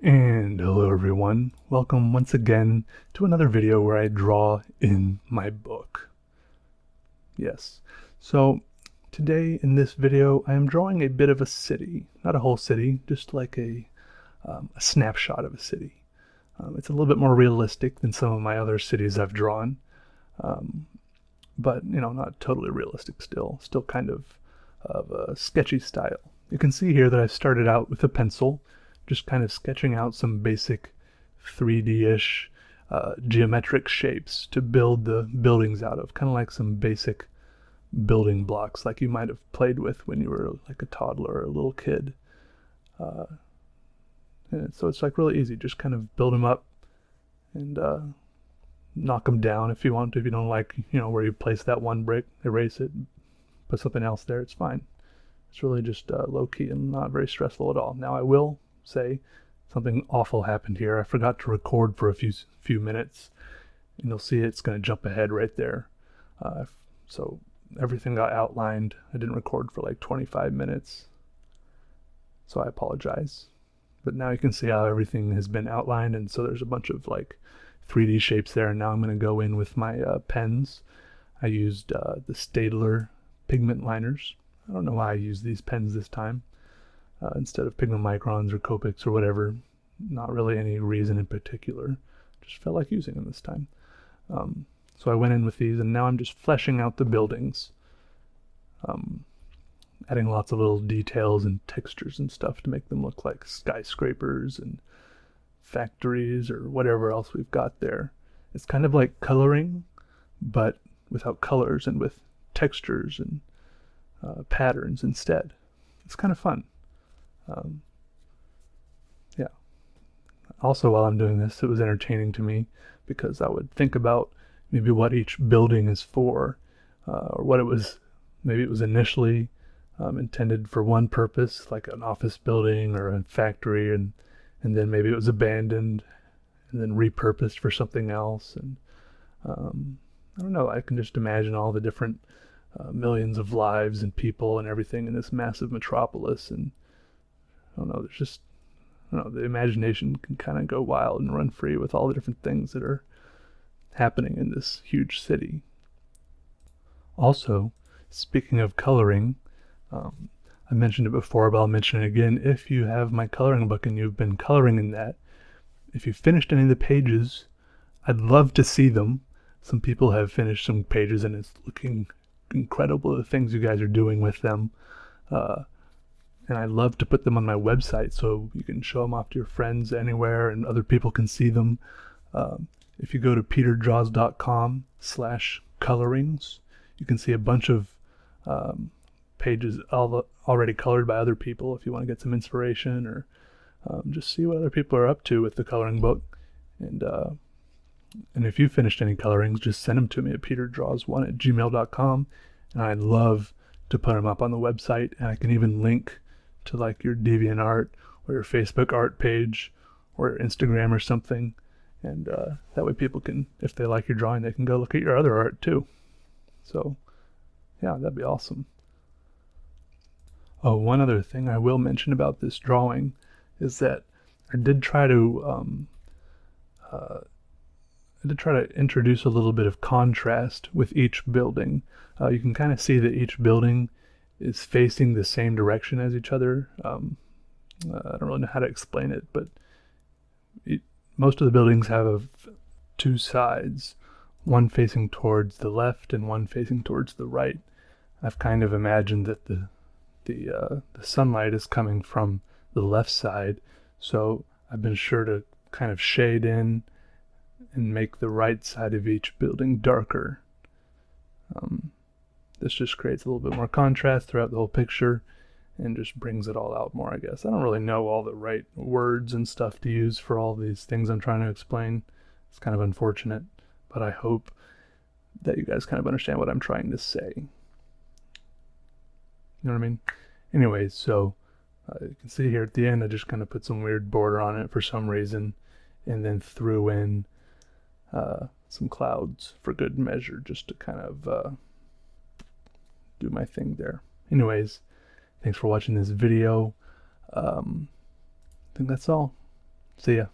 And hello everyone, welcome once again to another video where I draw in my book. Yes, so today in this video I am drawing a bit of a city, not a whole city, just like a snapshot of a city. It's a little bit more realistic than some of my other cities I've drawn, but not totally realistic still kind of a sketchy style. You can see here that I started out with a pencil, just kind of sketching out some basic 3D-ish geometric shapes to build the buildings out of, kind of like some basic building blocks like you might have played with when you were like a toddler or a little kid. And so it's like really easy, just kind of build them up and knock them down if you want to. If you don't like, where you place that one brick, erase it, put something else there, it's fine. It's really just low-key and not very stressful at all. Now I will say something awful happened here. I forgot to record for a few minutes, and you'll see it's going to jump ahead right there. So everything got outlined. I didn't record for like 25 minutes, so I apologize. But now you can see how everything has been outlined, and so there's a bunch of like 3D shapes there. And now I'm going to go in with my pens. I used the Staedtler pigment liners. I don't know why I used these pens this time instead of Pigment Microns or Copics or whatever. Not really any reason in particular. Just felt like using them this time. So I went in with these, and now I'm just fleshing out the buildings. Adding lots of little details and textures and stuff to make them look like skyscrapers and factories or whatever else we've got there. It's kind of like coloring, but without colors and with textures and patterns instead. It's kind of fun. Yeah. Also, while I'm doing this, it was entertaining to me because I would think about maybe what each building is for, or what it was. Maybe it was initially intended for one purpose, like an office building or a factory, and then maybe it was abandoned and then repurposed for something else. And I don't know. I can just imagine all the different millions of lives and people and everything in this massive metropolis, and I don't know, there's just, the imagination can kind of go wild and run free with all the different things that are happening in this huge city. Also, speaking of coloring, I mentioned it before, but I'll mention it again. If you have my coloring book and you've been coloring in that, if you finished any of the pages, I'd love to see them. Some people have finished some pages and it's looking incredible, the things you guys are doing with them. And I love to put them on my website so you can show them off to your friends anywhere and other people can see them. If you go to peterdraws.com/colorings, you can see a bunch of pages already colored by other people if you want to get some inspiration or just see what other people are up to with the coloring book. And if you finished any colorings, just send them to me at peterdraws1@gmail.com, and I'd love to put them up on the website. And I can even link to like your DeviantArt or your Facebook art page or your Instagram or something, and that way people can, if they like your drawing, they can go look at your other art too. So yeah, that'd be awesome. Oh, one other thing I will mention about this drawing is that I did try to introduce a little bit of contrast with each building. You can kind of see that each building is facing the same direction as each other. I don't really know how to explain it, but most of the buildings have two sides, one facing towards the left and one facing towards the right. I've kind of imagined that the sunlight is coming from the left side, so I've been sure to kind of shade in and make the right side of each building darker. This just creates a little bit more contrast throughout the whole picture and just brings it all out more, I guess. I don't really know all the right words and stuff to use for all these things I'm trying to explain. It's kind of unfortunate, but I hope that you guys kind of understand what I'm trying to say. You know what I mean? Anyways, so you can see here at the end I just kind of put some weird border on it for some reason, and then threw in some clouds for good measure just to kind of do my thing there. Anyways, thanks for watching this video. I think that's all. See ya.